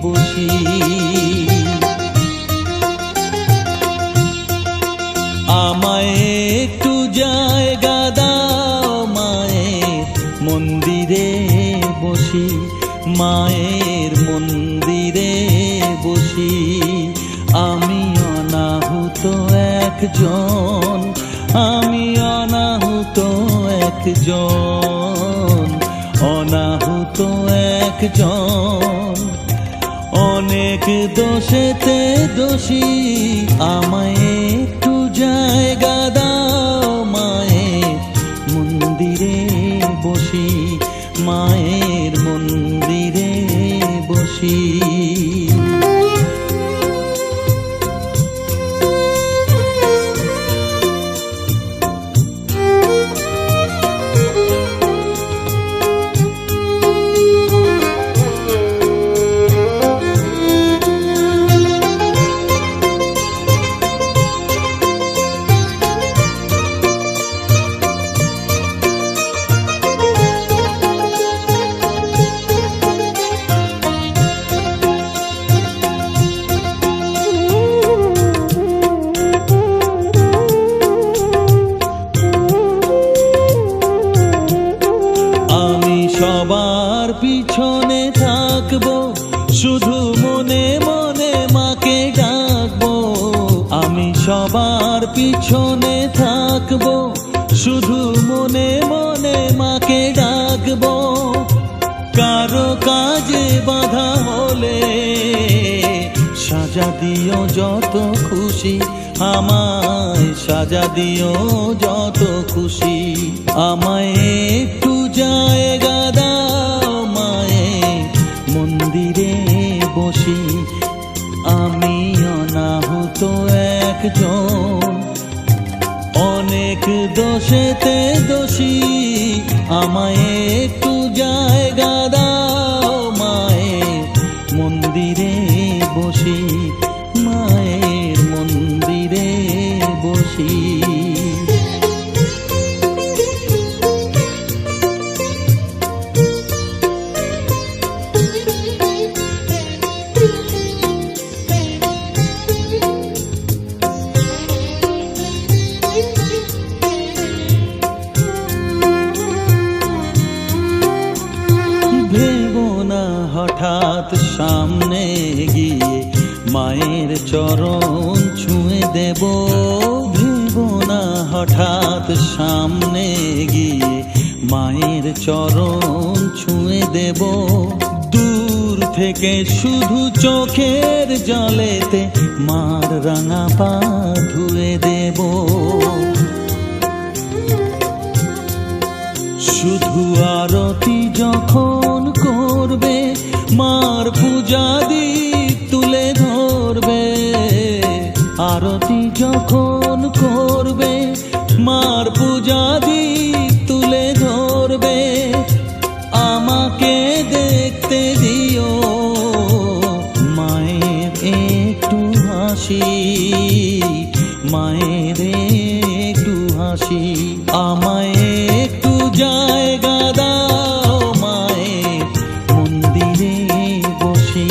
বসি। আমায় একটু জায়গা দাও মায়ের মন্দিরে বসি, মায়ের মন্দিরে বসি। আমি অনাহুত একজন, আমি অনাহুত একজন, অনাহুত একজন। অনেক দোষেতে দোষী, আমায় একটু জায়গা দাও মায়ের মন্দিরে বসি, মায়ের মন্দিরে বসি। সবার পিছনে থাকবো, শুধু মনে মনে মাকে ডাকবো। আমি সবার পিছনে থাকবো, শুধু মনে মনে মাকে ডাকবো। কারো কাজে বাধা হলে সাজা দিও যত খুশি, আমায় সাজা দিও যত খুশি। আমায় একটু জায়গা দাও মায়ের মন্দিরে বসি, আমি অনাহুত একজন। অনেক দোষেতে দোষী, আমায় একটু জায়গা দাও মায়ের মন্দিরে বসি, মায়ের মন্দিরে বসি। হঠাৎ সামনে গিয়ে মায়ের চরণ ছুঁয়ে দেব, ভেবো না হঠাৎ সামনে গিয়ে মায়ের চরণ ছুঁয়ে দেব। দূর থেকে শুধু চোখের জলেতে মার রাঙা পা ধুয়ে দেব। শুধু আরতি যখন করবে, মার পূজা দীপ তুলে ধরবে। আরতি যখন করবে, মার পূজা দীপ তুলে ধরবে। আমাকে দেখতে দিও মায়ের একটু হাসি, মায়ের একটু হাসি। আমায় একটু জায়গা দাও মায়ের মন্দিরে বসি,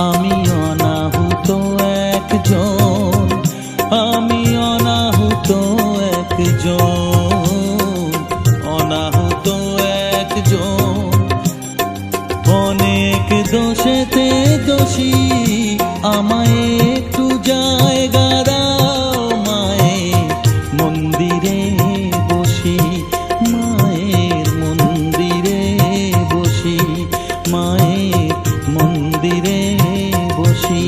আমি অনাহুত একজন, আমি অনাহুত একজন, অনাহুত একজন। অনেক দোষেতে দোষী, আমায় একটু জায়গা দাও মায়ের মন্দিরে বসি, মায়ের মন্দিরে বসি, মায়ের মন্দিরে বসি।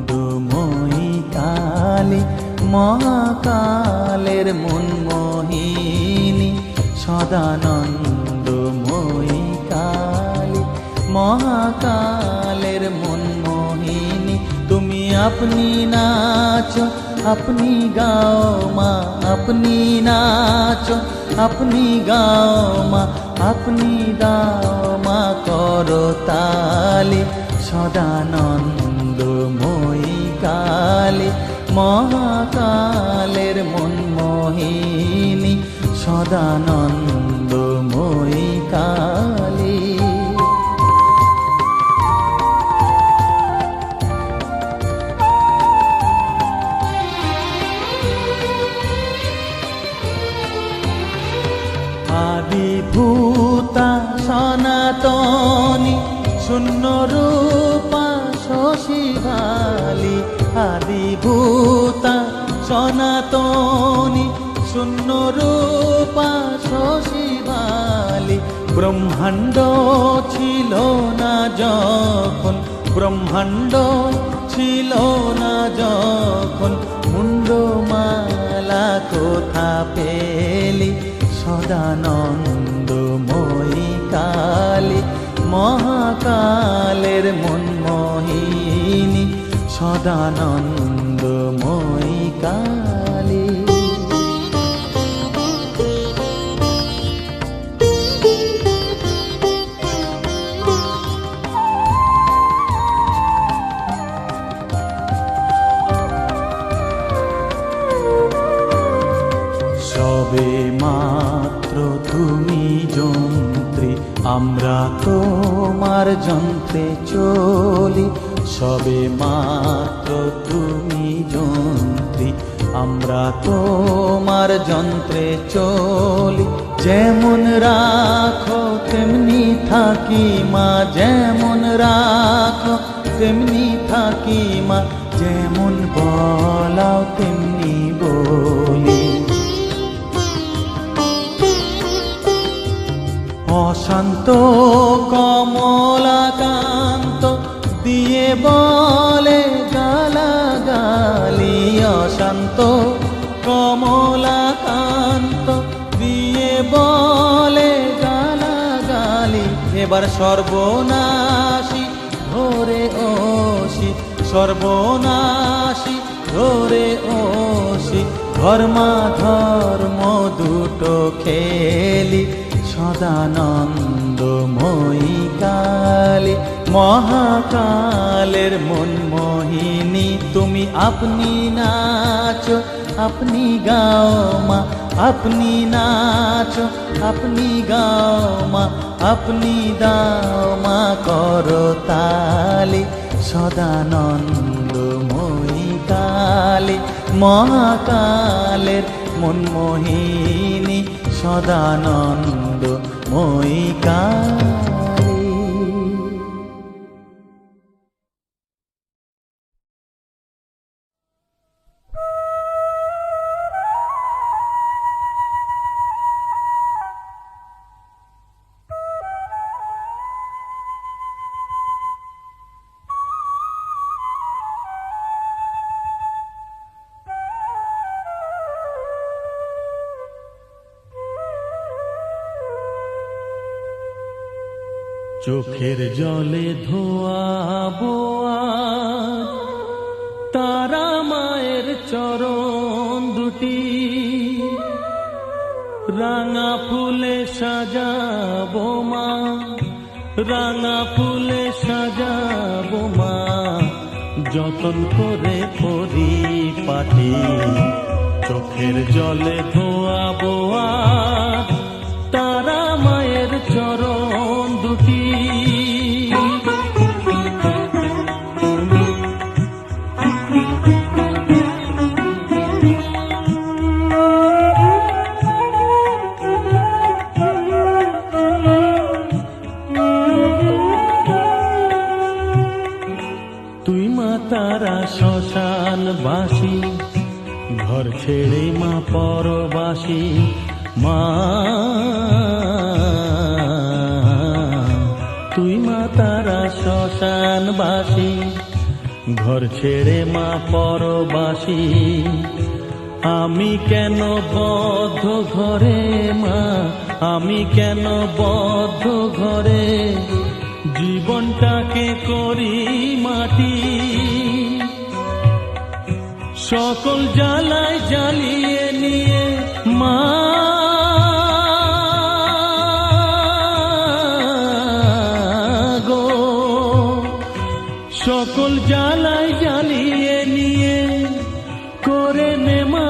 সদানন্দময়ী কালী মহাকালের মনমোহিনী, সদানন্দময়ী কালী মহাকালের মনমোহিনী। তুমি আপনি নাচো আপনি গাও মা, আপনি নাচো আপনি গাও মা, আপনি দাও মা করতালি। সদানন্দময়ী কালী, মহাকালের মনমোহিনী, সদানন্দময়ী কালী। আদিভূতা সনাতনী, শূন্য রূপা শশীভালি। আদিভূতা সনাতনী, শূন্য রূপা শশীভালি। ব্রহ্মাণ্ড ছিল না যখন, ব্রহ্মাণ্ড ছিল না যখন, মুন্ডমালা কোথা পেলি। সদানন্দময়ী কালী, মহাকালের মনমোহিনী, সদানন্দময়ী কালী। সবে মাত্র তুমি যন্ত্রী, আমরা তোমার যন্ত্রে চলি। সবে মাত্র তুমি যন্ত্রী, আমরা তোমার যন্ত্রে চলি। যেমন রাখো তেমনি থাকি মা, যেমন রাখো তেমনি থাকি মা, যেমন বলাও তেমনি বলি। অশান্ত কমলাকান্ত দিয়ে বলে গালাগালি। অশান্ত কমলাকান্ত দিয়ে বলে গালাগালি। এবার সর্বনাশী ধরে ওসি, সর্বনাশী ধরে ওসি, ধর্মাধর্ম দুটো খেলি। সদানন্দময়ী কালী, মহাকালের মনমোহিনী, তুমি আপনি নাচো আপনি গাও মা, আপনি নাচো আপনি গাও মা, আপনি দাও মা করতালি। সদানন্দময়ী কালী, মহাকালের মনমোহিনী, সদানন্দময়ী কালী। চোখের জলে ধোয়াবো আজ তারা মায়ের চরণ দুটি, রাঙা ফুলে সাজাবো মা, রাঙা ফুলে সাজাবো মা, যতন করে পরিপাটি। চোখের জলে ধোয়াবো আজ তারা মায়ের চরণ দুটি। তুই মা তারা শ্মশানবাসী, ঘর ছেড়ে মা পরবাসী। মা তুই মা তারা শ্মশানবাসী, ঘর ছেড়ে মা পরবাসী। আমি কেন বদ্ধ ঘরে মা, আমি কেন বদ্ধ ঘরে, জীবনটাকে করি মাটি। সকল জ্বালায় জ্বালিয়ে নিয়ে মা গো, সকল জ্বালায় জ্বালিয়ে নিয়ে করে নে মা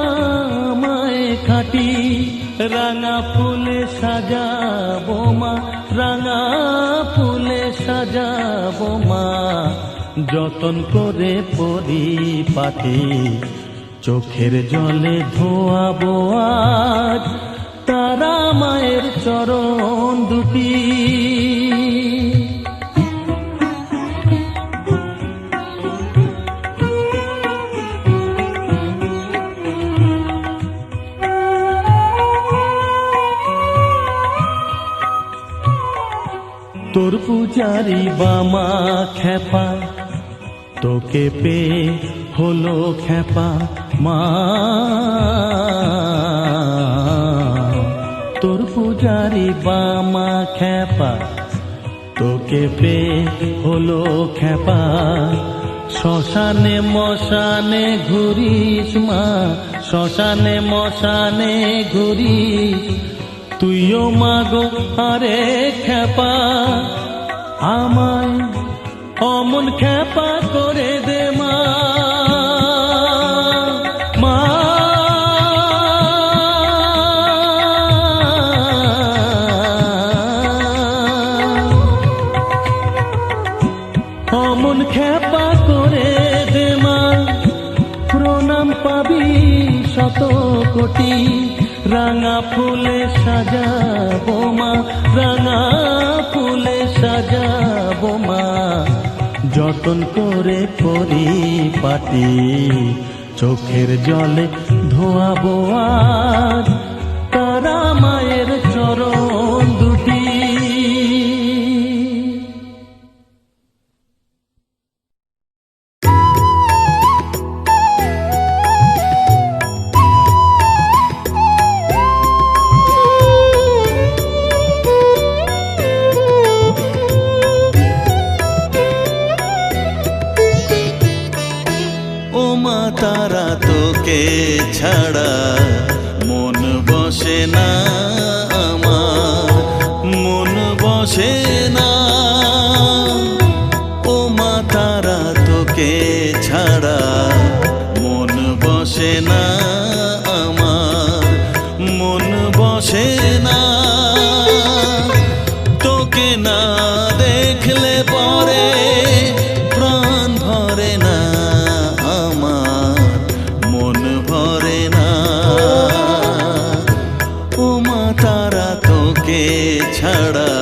মায়ে খাটি, রাঙা ফুলে সাজাবো মা, রাঙা ফুলে সাজাবো মা, যতন করে পরিপাটি, চোখের জলে ধোয়াবো আজ তারা মায়ের চরণ দুটি। তোর পূজারি বামা খেপা, তোকে পে হলো খেপা মা, তোর পূজারি বামা খেপা, তোকে পে হলো খেপা, শ্মশানে মশানে ঘুরিস মা, শ্মশানে মশানে ঘুরিস, তুইও মাগো আরে খেপা, আমায় অমন খেপা করে দে মা, মা অমন খেপা করে দে মা, প্রণাম পাবি শত কোটি, রাঙা ফুলে সাজাবো মা, রাঙা ফুলে সাজাবো মা, যতন করে পরিপাটি, চোখের জলে ধোয়াবো আজ তারা মায়ের চরণ দুটি। তারা তোকে ছাড়া মন বসে না আমার, মন বসে না। ও মা তারা তোকে ছাড়া মন বসে না আমার, মন বসে না। তোকে না দেখলে পরে প্রাণ ভরে না আমার, মন ভরে না। ও মা তারা তোকে ছাড়া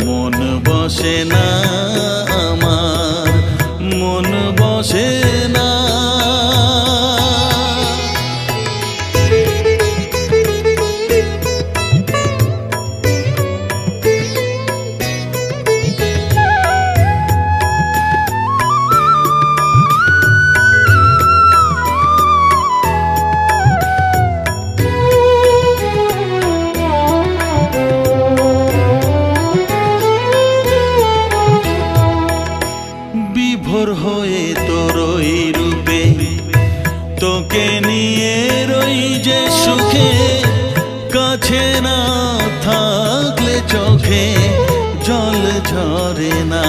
মন বসে না আমার, মন বসে না। বিভোর হয়ে তোর ওই রূপে তোকে নিয়ে রই যে সুখে, কাছে না থাকলে চোখে জল ঝরে না।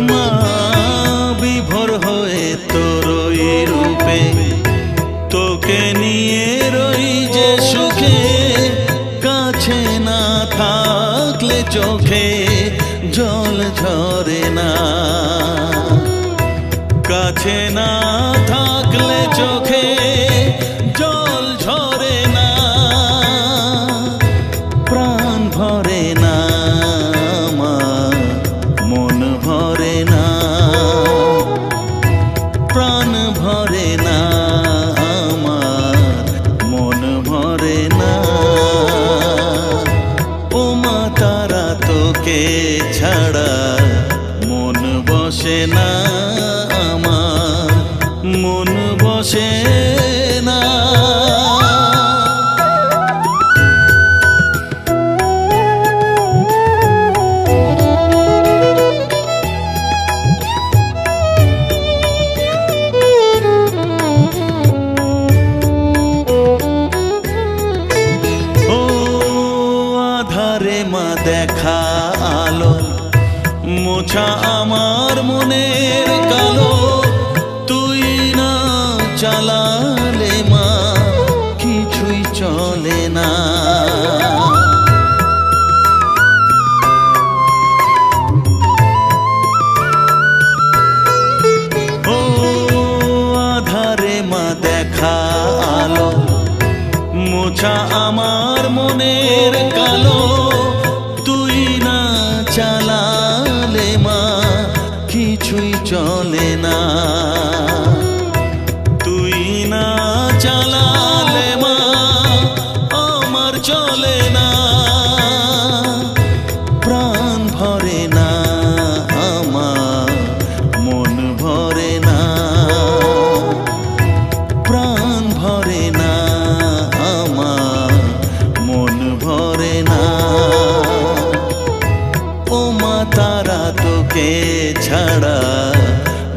মা বিভোর হয়ে তোর ওই রূপে তোকে নিয়ে রই যে সুখে, কাছে না থাকলে চোখে জল ঝরে না। কাছে না থাকলে চোখে জল ঝরে না, প্রাণ ভরে না আমার, মন ভরে না, প্রাণ ভরে না আমার, মন ভরে না। ও মা তারা তোকে ছাড়া মন বসে না আমার, মন বসে না। মোছা আমার মনের কালো তুই না চালালে মা কিছুই চলে না। ও আধারে মা দেখা আলো মোছা আমার মনের কালো তুই না চালালে মা কিছুই চলে না। তুই না চালালে মা আমার চলে না। প্রাণ ভরে না আমার মন ভরে না। প্রাণ ভরে না আমার মন ভরে না। ও মা তারা তোকে ছাড়া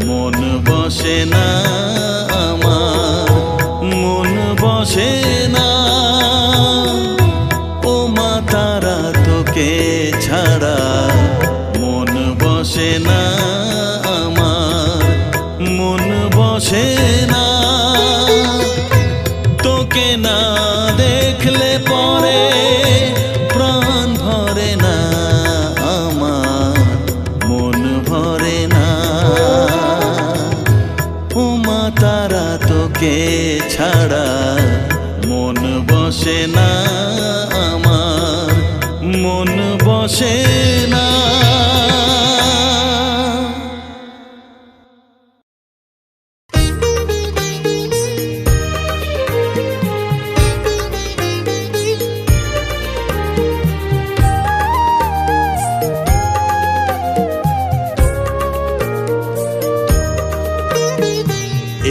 মন বসে না আমার মন বসে না। ও মা তারা তোকে ছাড়া মন বসে না আমার মন বসে না। তোকে না দেখলে পরে প্রাণ ভরে না আমার মন ভরে না। ও মা তারা তোকে ছাড়া মন বসে না আমার মন বসে না।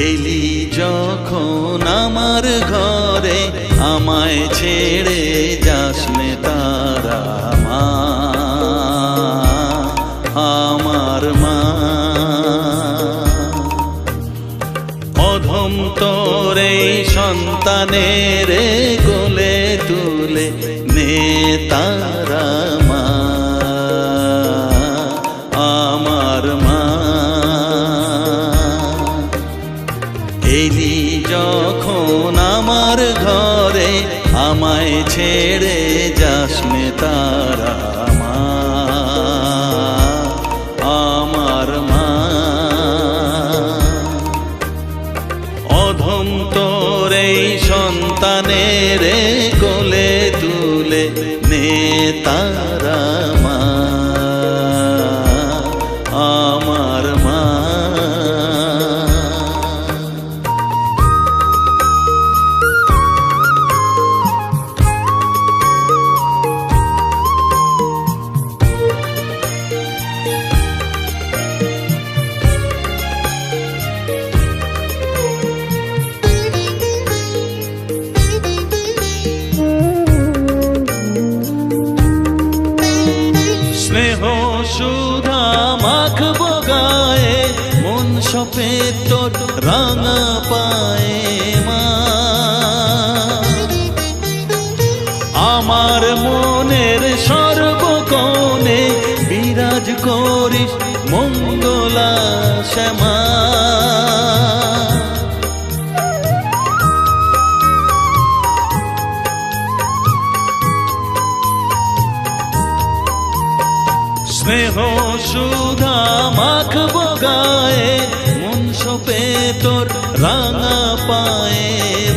এলি যখন আমার ঘরে আমায় ছেড়ে যাস নে তারা মা আমার মা। অধম তোর এই সন্তানের কোলে তুলে নে তারা মা আমার মা। এলি যখন আমার ঘরে আমায় ছেড়ে যাস নে তারা মা আমার মা। অধম তোর এই সন্তানের কোলে তুলে নে তারা মা আমার মা। স্নেহ সুধা মাখবো গায়ে মন সপে তোর রাঙা পায়ে মা। আমার মনের সর্বকোণে বিরাজ করিস মঙ্গলা শ্যামা। স্নেহ সুধা মাখবো গায়ে মন সপে তোর রাঙা পায়ে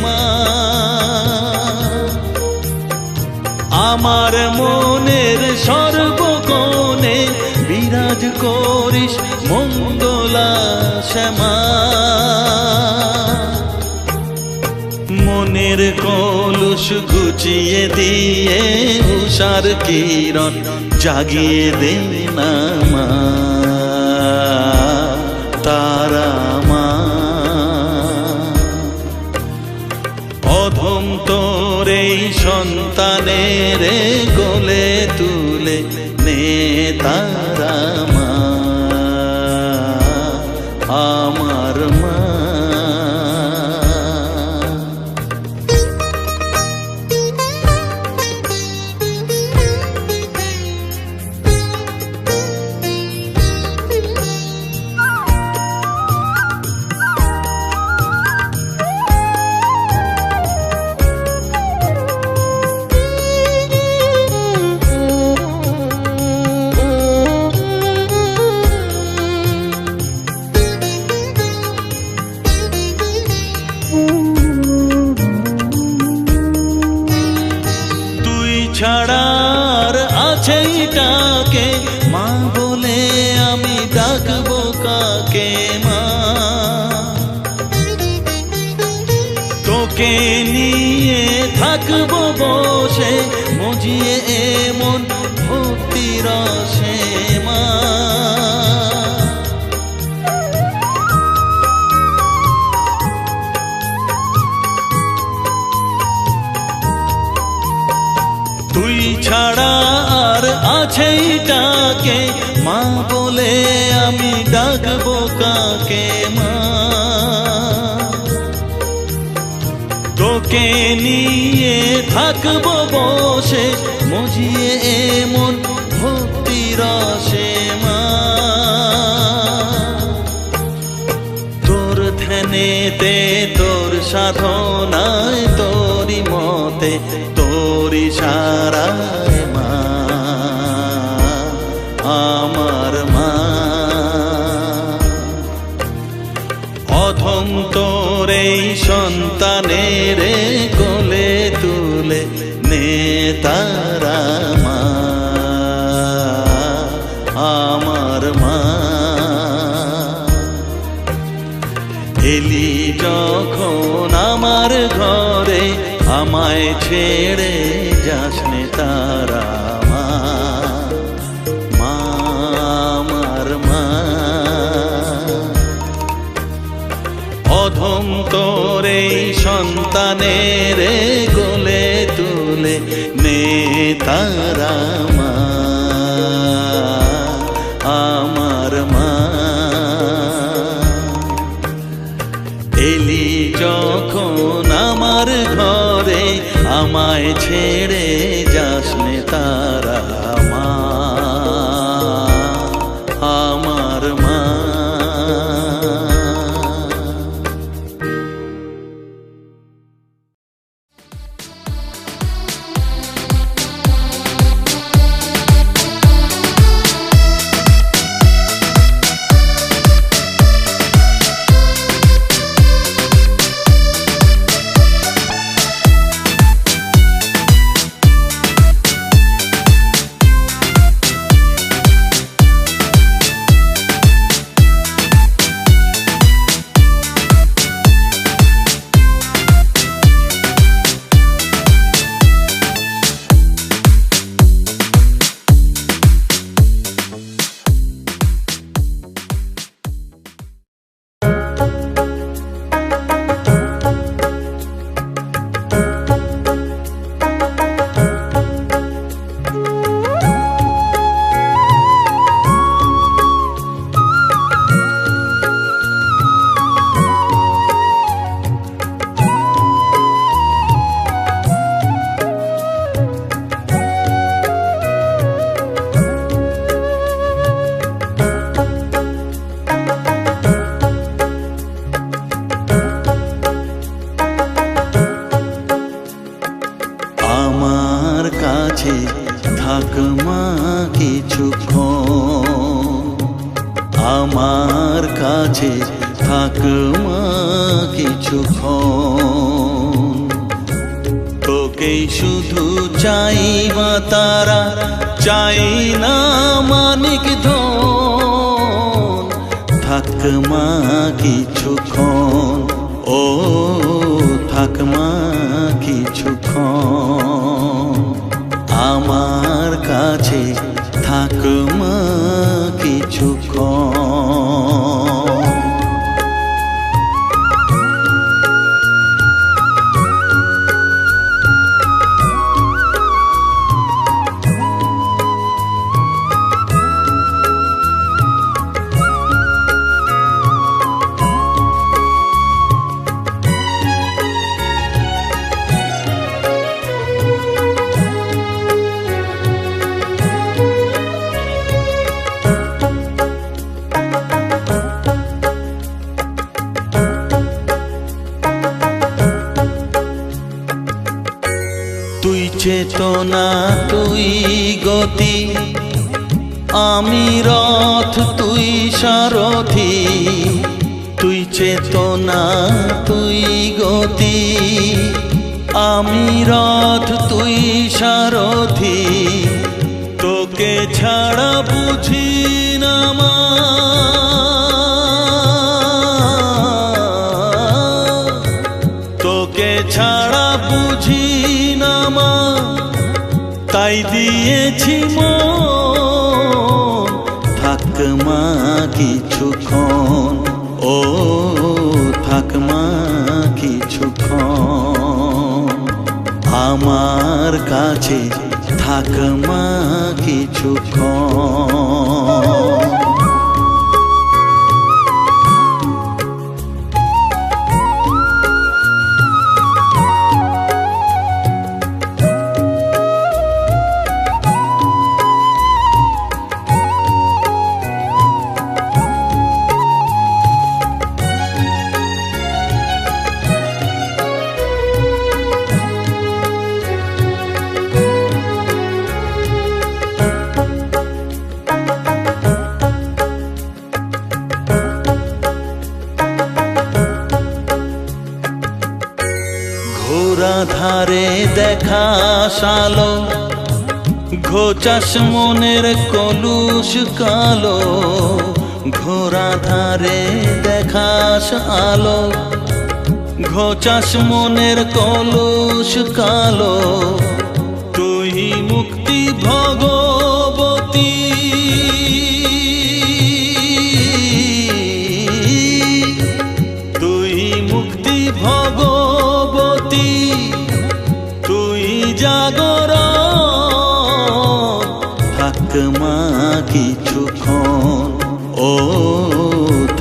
মা। আমার মনের সর্বকোণে বিরাজ করিস মঙ্গলা শ্যামা। মনের কলুষ ঘুচিয়ে দিয়ে উষার কিরণ জাগিয়ে দে না মা তারা মা। অধম তোর এই সন্তানের কোলে তুলে নে তারা মা আমার মা। ডাকে মা বলে আমি ডাকবো কাকে মা তোকে নিয়ে থাকবো বসে মজিয়ে এমন ভক্তি রসে মা তুই ছাড়া আর আছেই ডাকে মা বলে আমি ডাকবো কাকে মা তোকে নিয়ে থাকবো বসে মজিয়ে এমন ভক্তি রসে মা তোর ধ্যানেতে তোর সাধনায় তোরি মতে তোরি সারায় মা আমার মা অধম তোর এই সন্তানের কোলে তুলে নে তারা মা আমার মা এলি যখন আমার ঘরে আমায় ছেড়ে যাস নে তারা মা মা আমার মা অধম তোর এই সন্তানের কোলে তুলে নে তারা মা আমার মা এলি যখন আমার ঘরে আমায় ছেড়ে যাস নে তারা মা আমার মা থাক মা কিছুক্ষণ আমার কাছে থাক মা কিছুক্ষণ তোকেই শুধু চাই মা তারা চাই না মানিক ধন থাক মা কিছুক্ষণ ও থাক মা কিছুক্ষণ আমার কাছে থাক মা কিছুক্ষণ তুই চেতনা তুই গতি আমি রথ তুই সারথি তুই চেতনা তুই গতি আমি রথ তুই সারথি তোকে ছাড়া বুঝি না মা, তোকে ছাড়া বুঝি না মা, তাই দিয়েছি মন। থাক মা কিছুক্ষণ, ও থাক মা কিছুক্ষণ আমার কাছে, থাক মা কিছুক্ষণ। ঘোরা ধারে দেখা সালো, ঘোচাস মনের কলুষ কালো। ঘোরা ধারে দেখাস আলো, ঘোচাস মনের কলুষ কালো। তুই মুক্তি ভগবতী, তুই মুক্তি ভগবতী, তুই জাগরণ। থাক মা কিছুক্ষণ, ও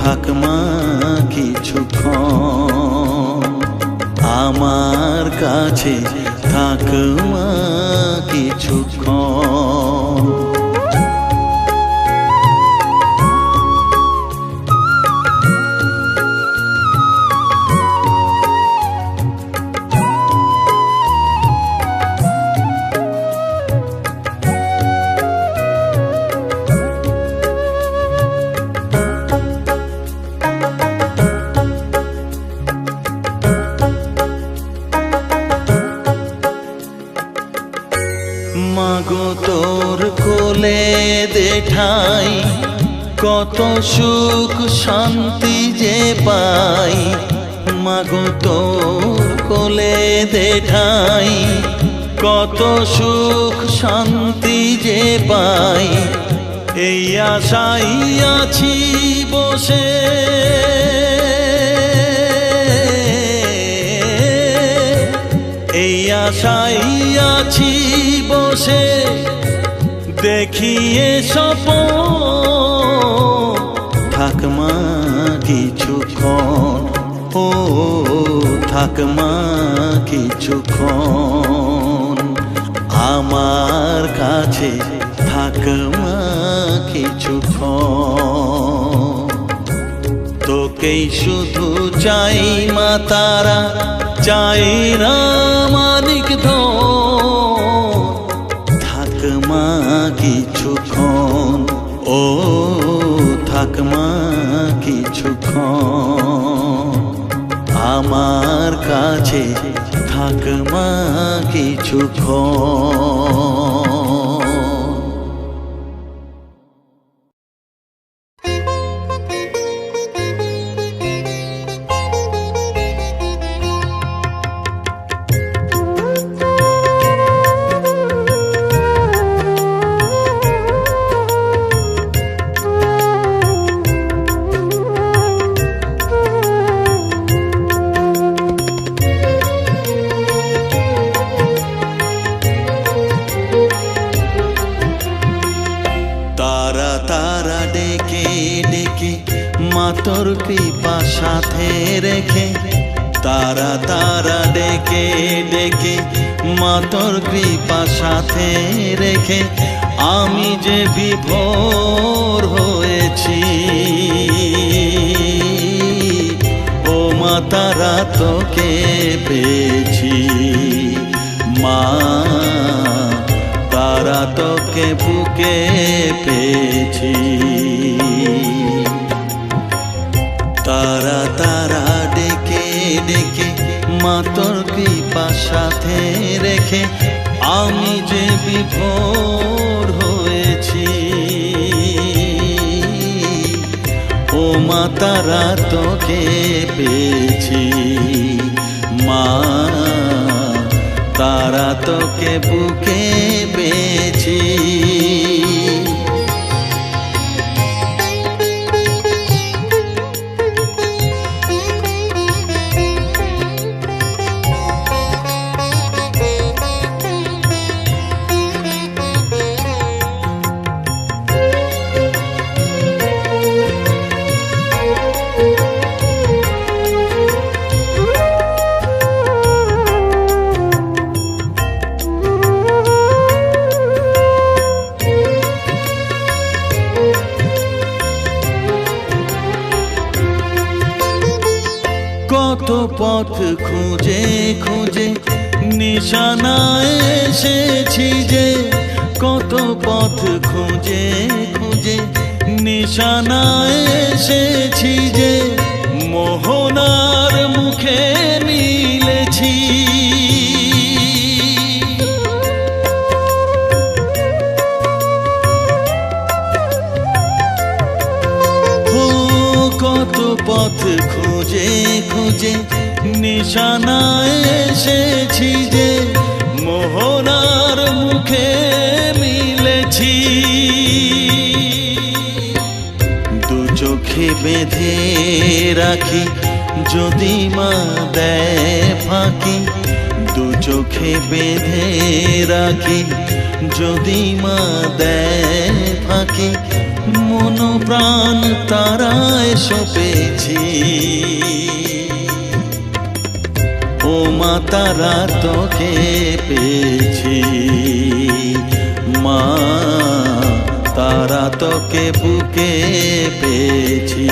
থাক মা কিছুক্ষণ আমার কাছে, থাক মা কিছুক্ষণ। মাগো তোর কোলে দেঠাই, কত সুখ শান্তি যে পাই। মাগো তোর কোলে দেঠাই, কত সুখ শান্তি যে পাই। এই আশাই আছি বসে, এই আশাই আছি বসে, দেখিয়ে স্বপন। থাক মা কিছুক্ষণ, ও থাক মা কিছুক্ষণ আমার কাছে, থাক মা কিছুক্ষণ। তোকেই শুধু চাই মা তারা, চাই না মানিক ধন। থাক মা কিছুক্ষণ, ও থাক মা কিছুক্ষণ আমার কাছে, থাক মা কিছুক্ষণ। তোর কৃপা সাথে রেখে, তারা তারা ডেকে ডেকে মা তোর কৃপা সাথে রেখে, আমি যে বিভোর হয়েছি। ও মা তারা তোকে পেয়েছি, মা তারা তোকে বুকে পেয়েছি। তারা তারা ডেকে ডেকে মা তোর কৃপা সাথে রেখে, আমি যে বিভোর হয়েছি। পেয়েছি। ও মা তারা তোকে পেয়েছি, মা তারা তোকে বুকে পেয়েছি। কত পথ খুঁজে খুঁজে নিশানায় এসেছি যে, কত পথ খুঁজে খুঁজে নিশানায় এসেছি যে, মোহনার মুখে মিলেছি। কত পথ খুঁজে খুঁজে নিশানায় এসেছি যে, মোহনার মুখে মিলেছি। দু চোখে বেঁধে রাখি যদি মা দেয় ফাঁকি, দু চোখে বেঁধে রাখি যদি মা দেয় ফাঁকি, মন প্রাণ তারায় সপেছি। ও মা তারা তোকে পেয়েছি, মা তারা তোকে বুকে পেয়েছি।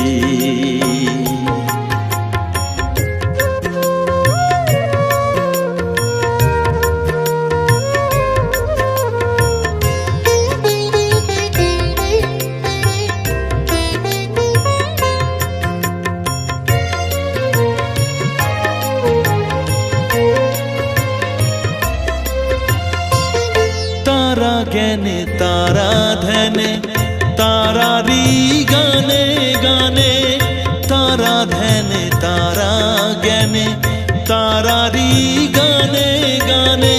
তারা জ্ঞানে তারা ধ্যানে তারারি গানে গানে, তারা ধ্যানে তারা জ্ঞানে তারারি গানে গানে,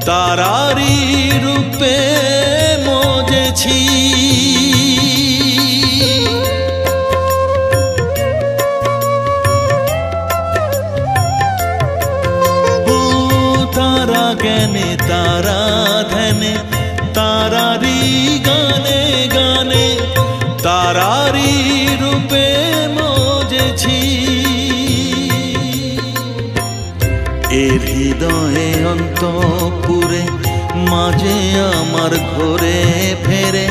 তারারি রূপে মজেছি। তারা জ্ঞানে তারা ধ্যানে তারারি গানে গানে, তারারি রূপে মজেছি। এর হৃদয়ে অন্তপুরে মাঝে আমার ঘরে ফেরে,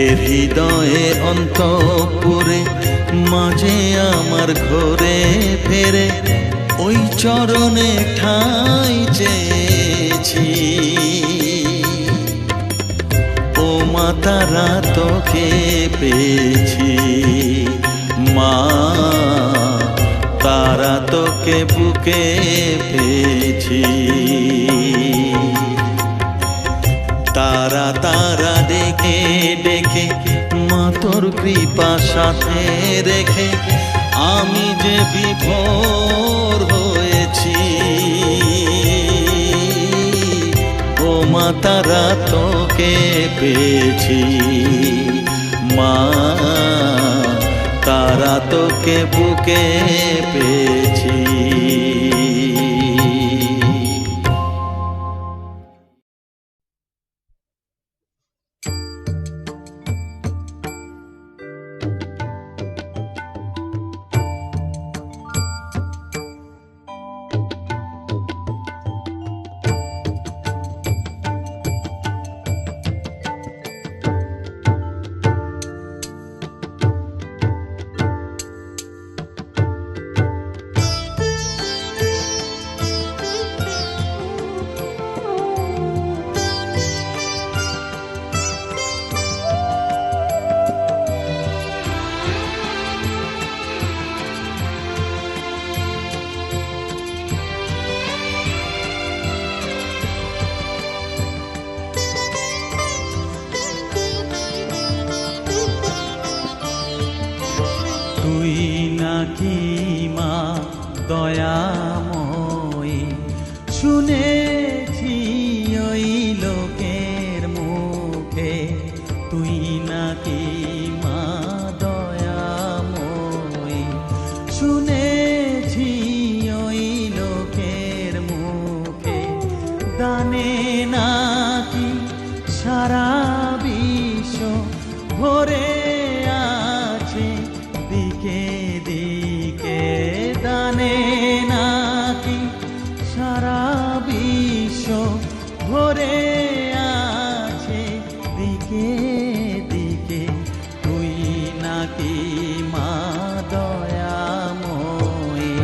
এর হৃদয়ে অন্তপুরে মাঝে আমার ঘরে ফেরে, ওই চরণে ঠাঁই চেয়েছি। ও মা তারা তোকে পেয়েছি, মা তারা তোকে বুকে পেয়েছি। তারা তারা ডেকে ডেকে মা তোর কৃপা সাথে রেখে, আমি যে বিভোর হয়েছি। ও মা তারা তোকে পেয়েছি, মা তারা তোকে বুকে পেয়েছি। তুই নাকি মা দয়াময়ী। শুনেছি ওই লোকের মুখে তুই নাকি মা দয়াময়ী। শুনেছি ওই লোকের মুখে দানে নাকি সারা বিশ্ব ভরে আছে দিকে দিকে। দানে নাকি সারা বিশ্ব ভরে আছে দিকে দিকে। তুই নাকি মা দয়াময়ী।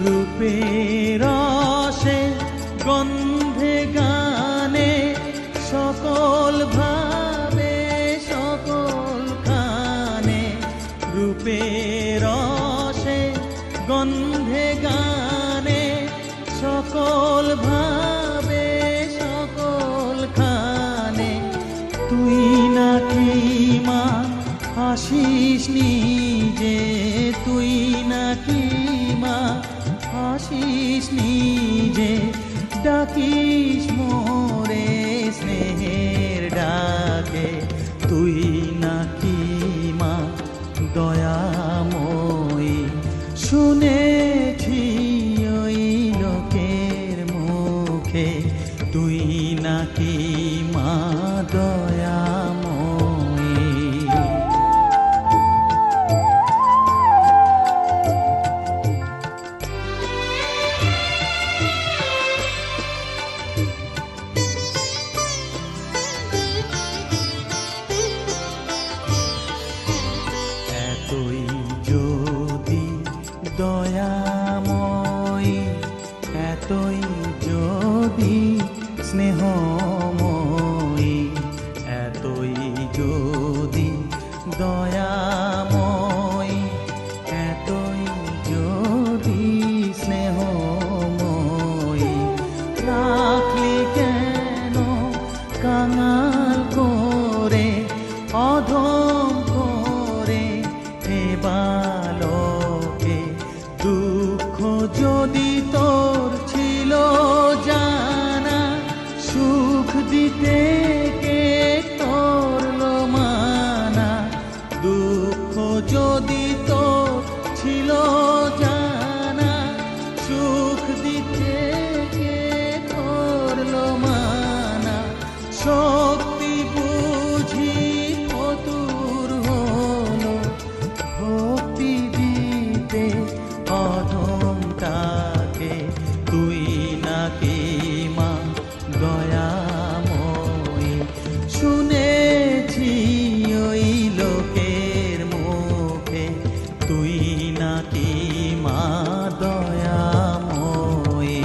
রূপের রসে গন্ধে গানে সকল ভাবে সকল খানে। রূপের রসে গন্ধে গানে সকল ভাবে সকল খানে। তুই নাকি মা আসিস নিজে। তুই নাকি মা আসিস নিজে। ডাকিস মোরে স্নেহের ডাকে। তুই নাকি মা দয়াময়ী। শুনেছি ওই লোকের মুখে তুই নাকি মা দয়াময়ী। এতই যদি দয়াময়ী, এতই যদি স্নেহময়ী, এতই যদি দয়াময়ী, এতই যদি স্নেহময়ী। রাখলি কেন কাঙাল করে অধম করে এ বালকে। দুঃখ যদি তোর ছিল জানা, সুখ দিতে কে করলো মানা। দুঃখ যদি তোর ছিল জানা, সুখ দিতে কে করলো মানা। শক্তি বুঝি ফতুর হলো ভক্তি দিতে অধমটাকে। তুই নাকি মা দয়াময়ী। শুনেছি ওই লোকের মুখে তুই নাকি মা দয়াময়ী।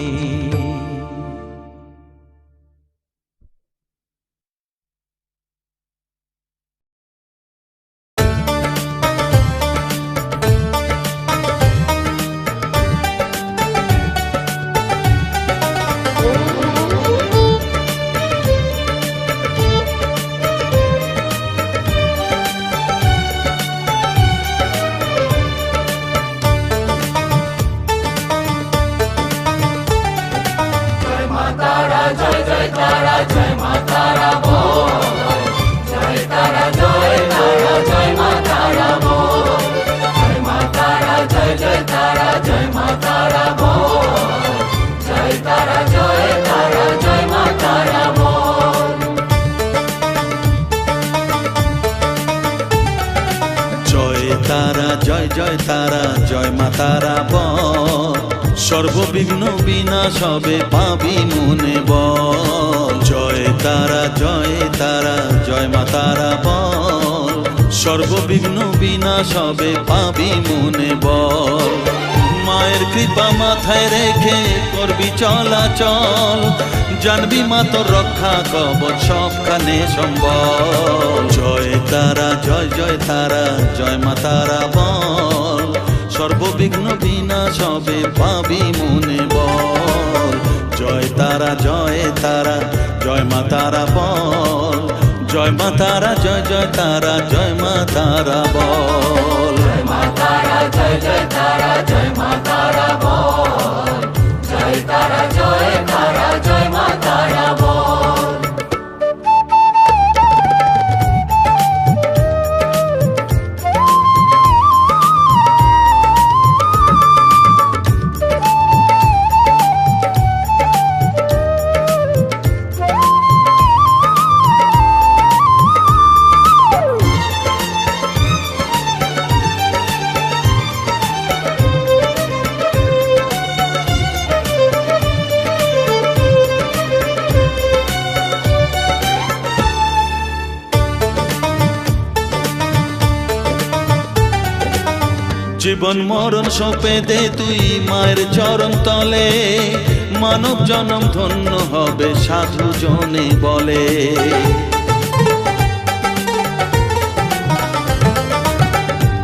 জয় জয় তারা জয় মা তারা বল। সর্ববিঘ্ন বিনাশ হবে পাবি মনে বল। জয় তারা জয় মা তারা বল। সর্ববিঘ্ন বিনাশ হবে পাবি মনে বল। মায়ের কৃপা মাথায় রেখে করবি চলাচল, জানবি মা তোর রক্ষা কবচ সবখানে সম্বল। জয় তারা জয় জয় তারা জয় মা তারা বল, সর্ববিঘ্ন বিনাশ হবে পাবি মনে বল। জয় তারা জয় তারা জয় মা তারা বল, জয় মা তারা জয় জয় তারা জয় মা তারা বল। জয় মা তারা জয় জয় তারা জয় মা তারা বল, জয় তারা জয় তারা জয় মা তারা বল। জীবন মরণ সঁপে দে তুই মায়ের চরণ তলে, মানব জনম ধন্য হবে সাধু জনে বলে।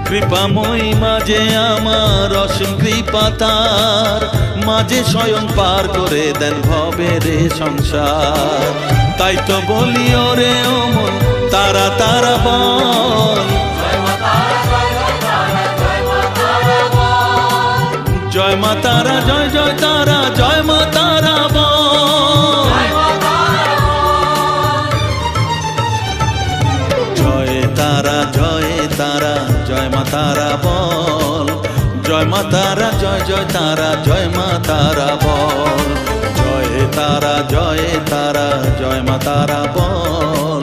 কৃপাময়ী মাঝে আমার অসীম কৃপা তার, মাঝে স্বয়ং পার করে দেন ভবের সংসার। তাই তো বলি ওরে ও মন তারা তারা বল, জয় মা তারা জয় জয় তারা জয় মা তারা বল। জয় তারা জয় তারা জয় মা তারা বল, জয় মা তারা জয় জয় তারা জয় মা তারা বল। জয় তারা জয় তারা জয় মা তারা বল,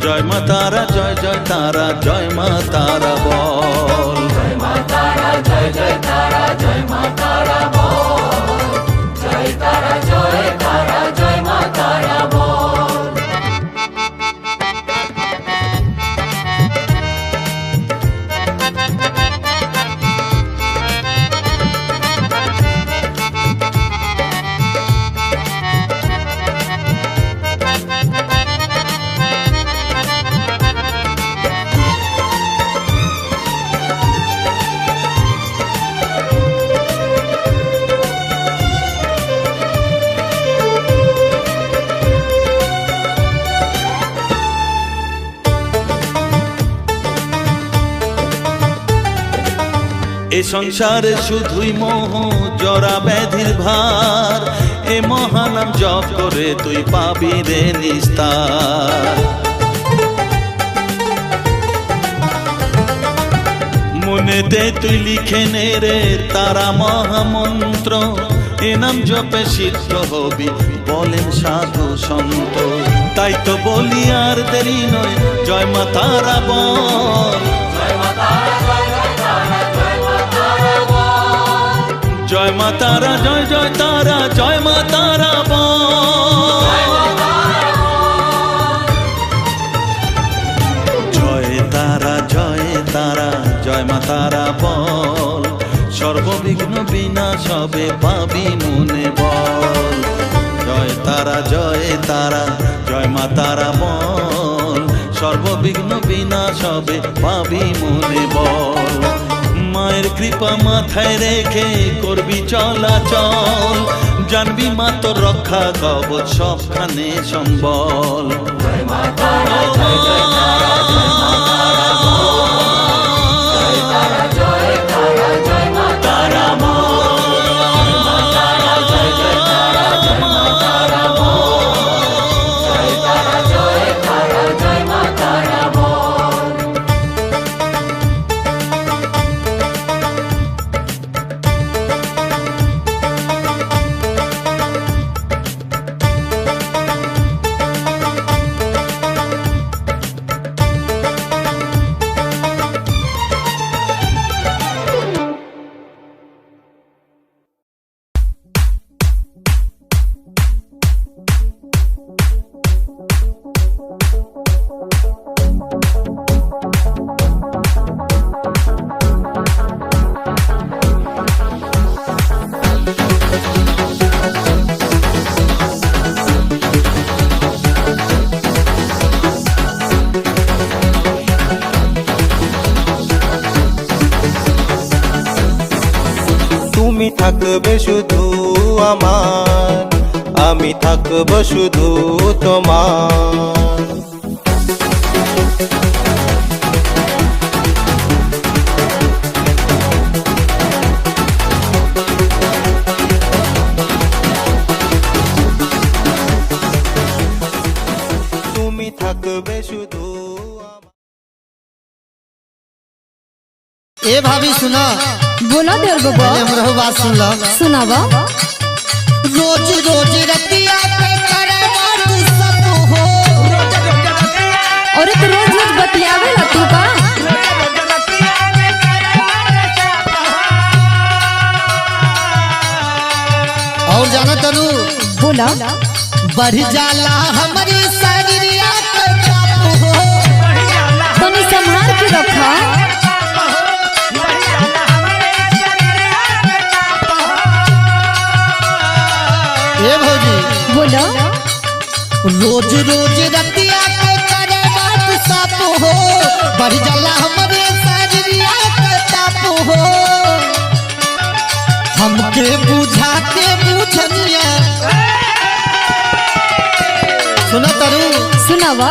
জয় মা তারা জয় জয় তারা জয় মা তারা বল। জয় মা তারা জয় জয় তারা জয় মা তারা বল, জয় তারা জয় তারা জয় মা তারা বল। এ সংসারে শুধুই মোহ জরা ব্যাধির ভার, এ মহানাম জপ করে তুই পাবি রে নিস্তার। মনেতে তুই লিখে নে রে তারা মহামন্ত্র, এ নাম জপে সিদ্ধ হবি বলেন সাধু সন্ত। তাই তো বলি আর দেরি নয় জয় মা তারা বল, জয় মা তারা জয় জয় তারা জয় মা তারা বল, জয় মা তারা জয় জয় তারা জয় মা তারা বল। জয় তারা জয় তারা জয় মা তারা বল, সর্ববিঘ্ন বিনাশ হবে পাবি মনে বল। জয় তারা জয় তারা জয় মা তারা বল, সর্ববিঘ্ন বিনাশ হবে পাবি মনে বল। মায়ের কৃপা মাথায় রেখে করবি চলাচল, জানবি মা তোর রক্ষা কবচ সবখানে সম্বল। জয় মা তারা জয় জয় তারা জয় মা তারা বল, জয় তারা জয় তারা জয় মা তারা বল, জয় মা তারা জয় জয় তারা জয় মা তারা বল, জয় তারা জয় তারা জয় মা তারা বল। তুমি থাকবে শুধু আমার, আমি থাকবো শুধু তোমার। তুমি থাকবে শুধু ए भाभी सुना, बोला देर बाबा पहले हमरो बात सुन लो। सुनावा। रोज रोज रतिया पे करे बात सब हो। अरे तो रोज रोज बतियावे ला तू का? और जाना तनु बोला। बढ़ जाला हमारी शरीरिया पे चाप हो। तनी संभाल के रखा। ए भौजी बोला। रोज रोज रतिया पे करे बात सब हो। बढ़ जाला हमारे शरीरिया पे चाप हो। हमके बुझा के बुझनिया सुना तरू सुनावा।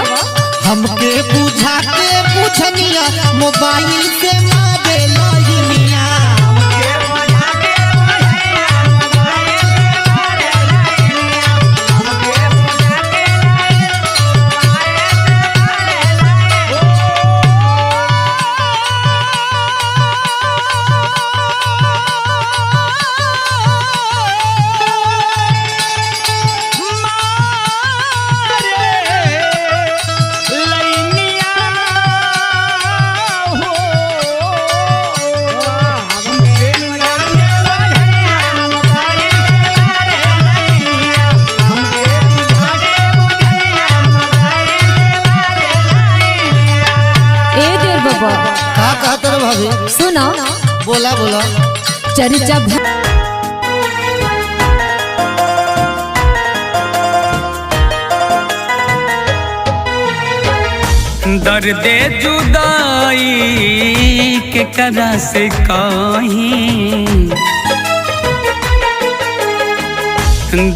हमके बुझा के बुझनिया मोबाइल से मारे लहिनिया। का कहत रे भाभी? सुना। बोला बोला। चर्चा दर्द जुदाई के करा से कहीं,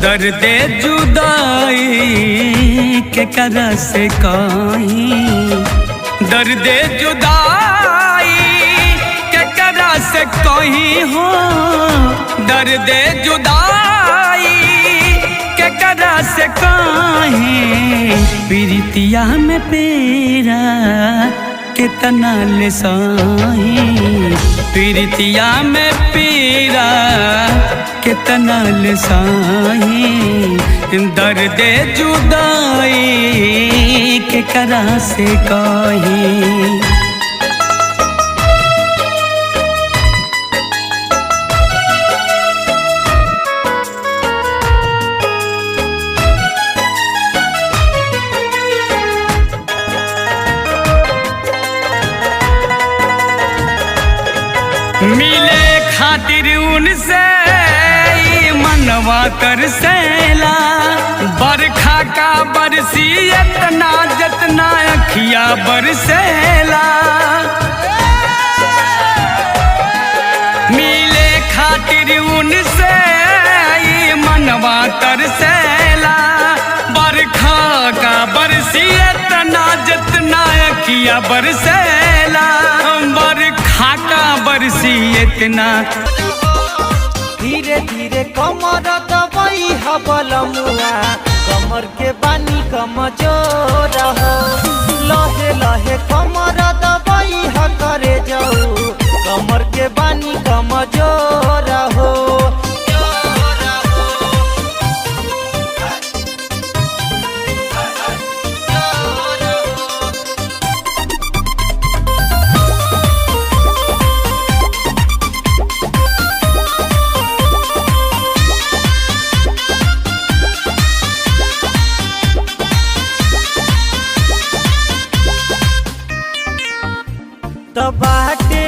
दर्द जुदाई के करा से कहीं, दर्द जुदाई के करा से कहीं हो, दर्द जुदाई के करा से कहीं, प्रीतिया में पेरा कितना ले साही, प्रीतिया में पीरा कितना ले साही, दर्द जुदाई के करा से कहीं। मिले खातिर उनसे मनवा कर सेला, बरखा का बरसी इतना जितना अखिया बरसेला, मिले खातिर उनसे मनवा कर सेला, बरखा का बरसी इतना जितना अखिया बरसेला, बरखा का बरसी इतना। धीरे धीरे कमर दबाई हबलमुआ, कमर के बानी कमजोर हो, लहे लहे कमर दबाई ह करे जाऊ, कमर के बानी कमजोर हो। बाटे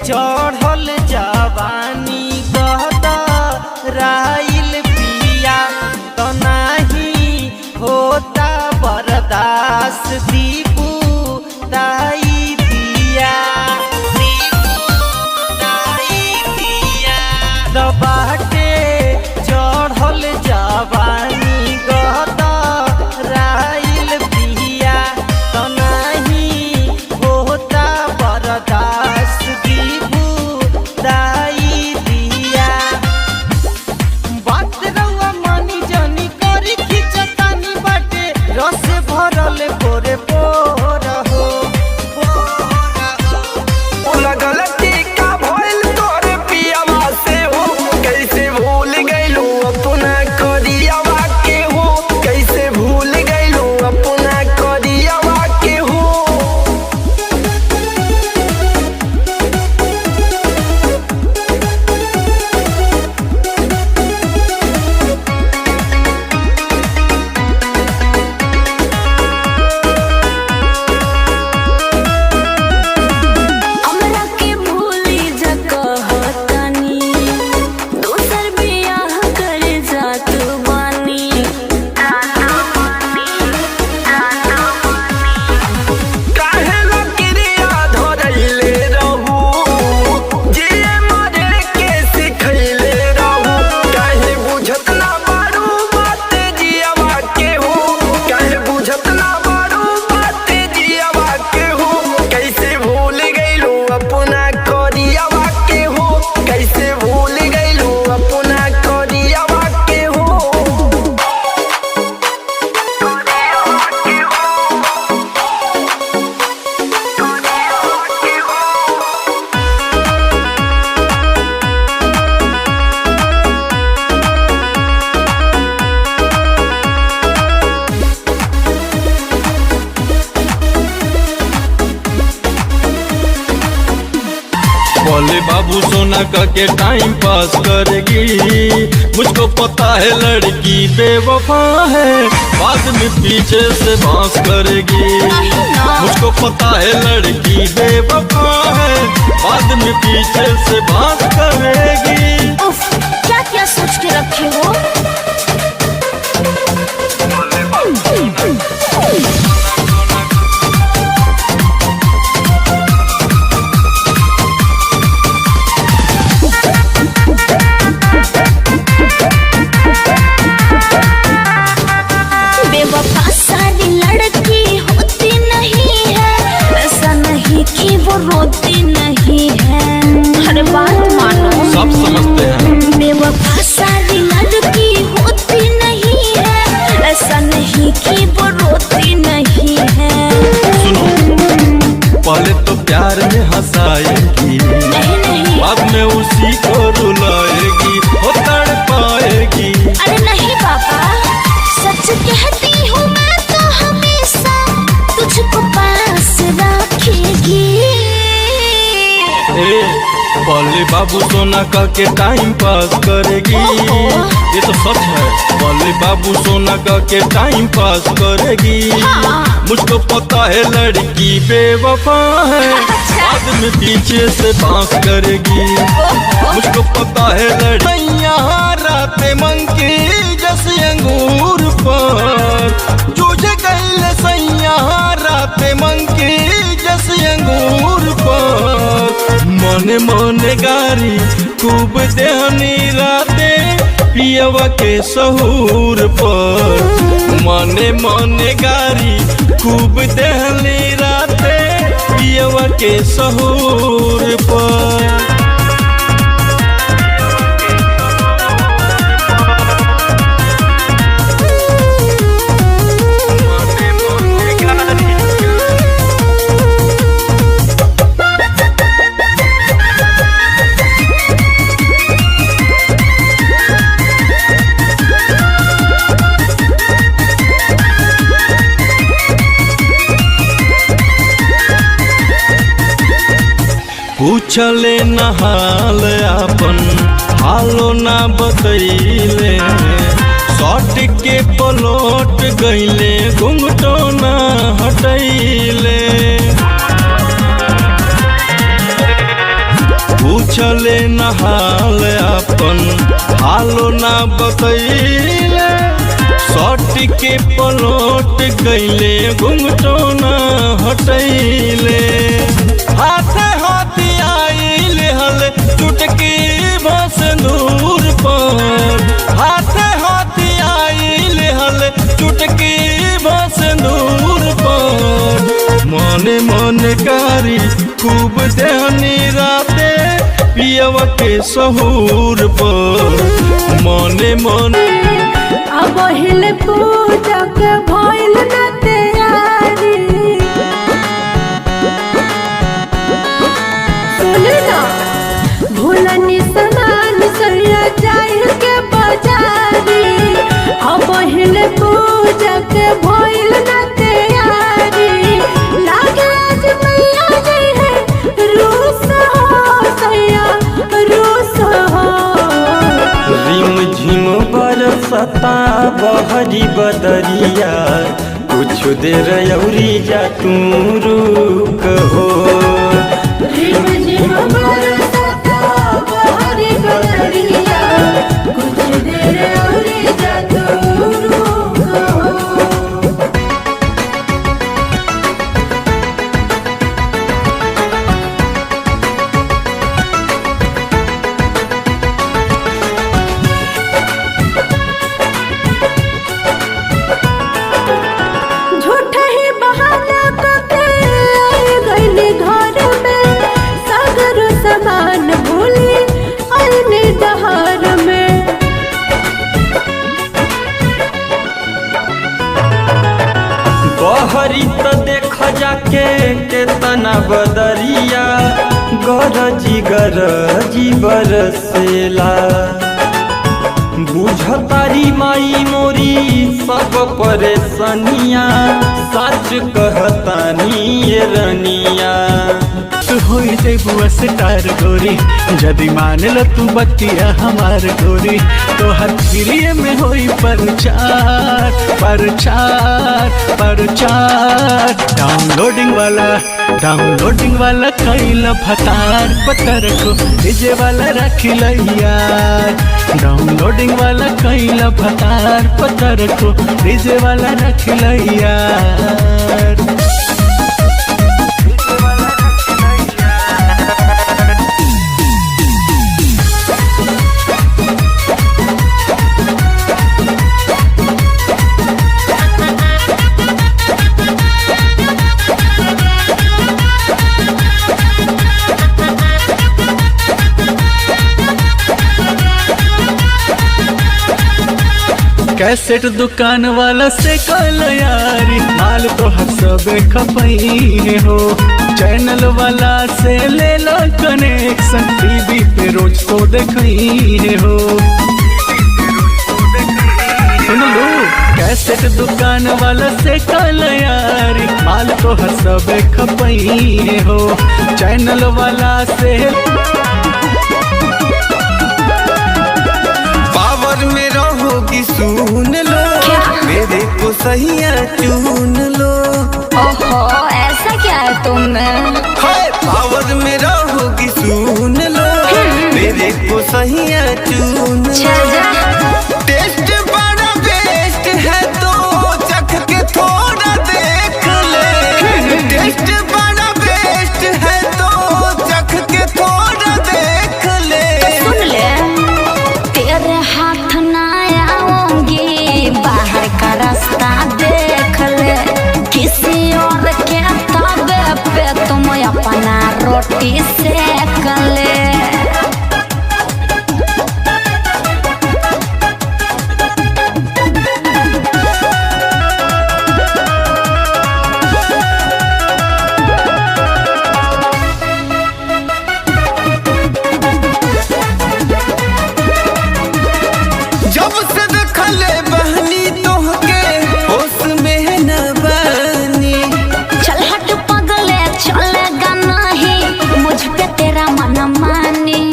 चढ़ल जवानी कहता राइल पिया, तो नहीं होता बर्दाश्त दीपू दाई दिया, दीपू दाई दिया। बोले बाबू सोना का के टाइम पास करेगी, मुझको पता है लड़की बेवफा है, बाद में पीछे से बांस करेगी। मुझको पता है लड़की बेवफा है, बाद में पीछे से बांस करेगी। उफ, क्या क्या सोच के रखे हो? बेवफा सारी लड़की होती नहीं है, ऐसा नहीं कि वो रोती नहीं है। हर बात मानो, सब समझते हैं। बेवफा सारी लड़की होती नहीं है, ऐसा नहीं कि वो रोती नहीं है। सुनो, पहले तो प्यार में हंसाएगी, नहीं नहीं, बाद में उसी को रुलाएगी, हो तड़पाएगी। अरे नहीं पापा, सच कहती हूँ मैं तो हमेशा तुझको पास रखेगी। बोले बाबू सोना का के टाइम पास करेगी, ये तो सच है। बोले बाबू सोना का के टाइम पास करेगी, मुझको पता है लड़की बेवफा है, बाद में पीछे से बांस करेगी। मुझको पता है लड़की रात मंकी जैसे अंगूर पर, तुझे कैले सैया रात मंकी जैसे अंगूर पर। मने मने गारी खूब देहनी राते पियवा के सहूर पर, मने मने गारी खूब देहनी राते पियवा के सहूर पर। पूछले नहाल अपन हालो ना बतैले, सट के पलट गईले घुंघटो ना हटैले। पूछले नहाल अपन हालो ना बतैले, सट के पलट गईले घुंघटो ना हटैले। हाथे हाथी आइल हल चुटकी बस दूर पर, हाथे हाथी आइल हल चुटकी बस दूर पर। मने मने कारी खूब देहनी राते पियवा के सहूर पर, मने मने अब हिल पूजा के भइल न तैयारी। सुन ना, भूलनी समान सरिया जाए के बाजारी। अब हिल पूजा के भइल न तैयारी, लागे आज मैया जी है रूस हो सैया रूस हो। रिम झिम बरसता बहरी बदरिया, कुछ देर अउरी जा तू रुक हो। रिम झिम बरसता बहरी बदरिया, कुछ देर अउरी जा तू रुक हो। झूठा ही बहाना करके आई गईली घर में, सागर समान भूली आईने दहार में। बहरी तो देख जाके केतना बदरिया, गरजी गरजी बरसेला। बुझतारी माई मोरी सब परेशानिया, सच कहतानी ये रनिया। होई जेबू स्टार गोरी जदि मान लो तू बतिया हमार गोरी तो हर फिरिए में होई प्रचार प्रचार प्रचार डाउनलोडिंग वाला कैला भतार पतर को डीजे वाला रखिल यार डाउनलोडिंग वाला कैला भतार पतर को डीजे वाला रखिल यार कैसेट दुकान वाला से कल यारी माल तो हर सबे खपई हो चैनल वाला से ले लो कनेक्शन टीवी पे रोज तो देखई हो सुन लो कैसेट दुकान वाला से कल यारी माल तो हर सबे खपई हो चैनल वाला से पावर में रहोगी सुन लो मेरे को सही चुन लो। ओहो ऐसा क्या है तुम में? पावर में रहोगी सुन लो मेरे को सही चुन लो। टेस्ट बड़ा बेस्ट है तो चख के थोड़ा देख ले। टेस्ट बड़ा बेस्ट है तो चख के थोड़ा देख ले। सुन ले तेरे हाथ ना आऊंगी बाहर का रास्ता देख ले किसी और के तबे पे तुम अपना रोटी सेक ले। जब से देखले बहनी तोहके होश में न बनी। चल हट पगले चलेगा नहीं मुझ पे तेरा मन मानी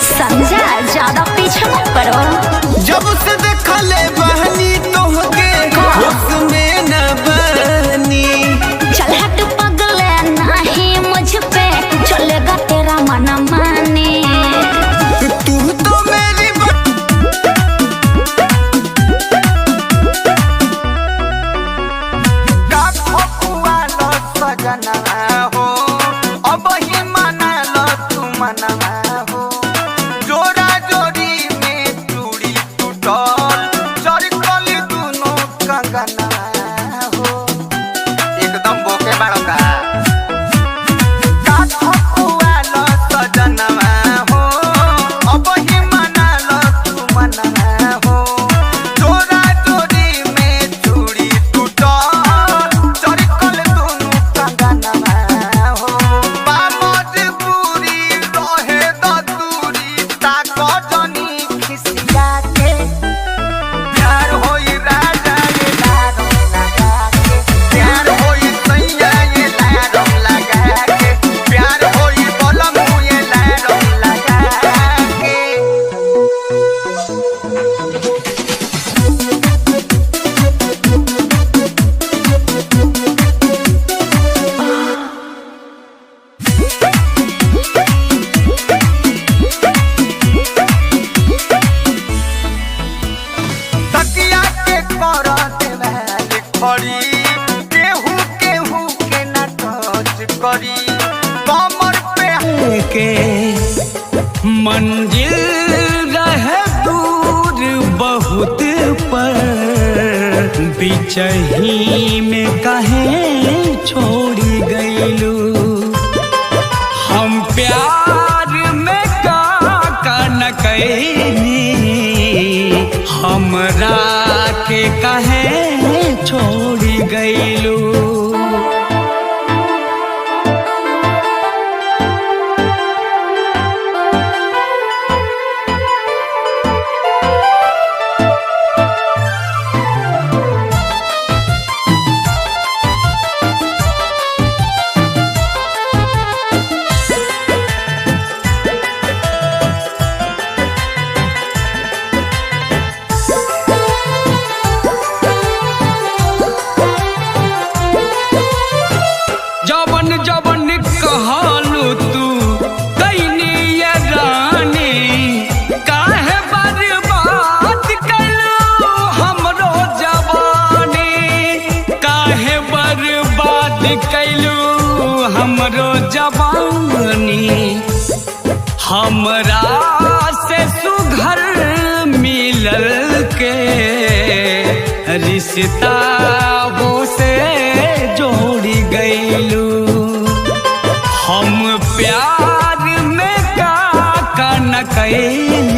समझा ज्यादा पीछे मत पड़ो। जब से देखले बहनी तोहके होश में न बनी। चल हट पगले नहीं मुझ पे चलेगा तेरा मन मानी। तू तो मेरी सजना हो अब ही मना लो तू मना हो। जोड़ा जोड़ी में चूड़ी टूटल चरकल दोनों कंगना हो। एकदम बोके बड़का सजना हो अब ही मना लो तू मना हो। जोड़ा जोड़ी में चूड़ी टूटल चरकल दोनों कंगना हो। मजबूरी रहे दूरी ताको जनी खिसिया के प्यार होई राजा ये लारम लगा के। प्यार होई सैया ये लारम लगा के। प्यार होई बलम ये लारम लगा के। तकिया के करत महल खड़ी केहू केहू के न टच करी कमर पे के मंजिल रहे दूर बहुत पर बिचही में काहे छोड़ी गईलू। हम प्यार में का न कैनी हमरा के काहे छोड़ी गईलू। हमरा से सुघर मिलल के रिश्ता वो से जोड़ी गईलू। हम प्यार में का न कैली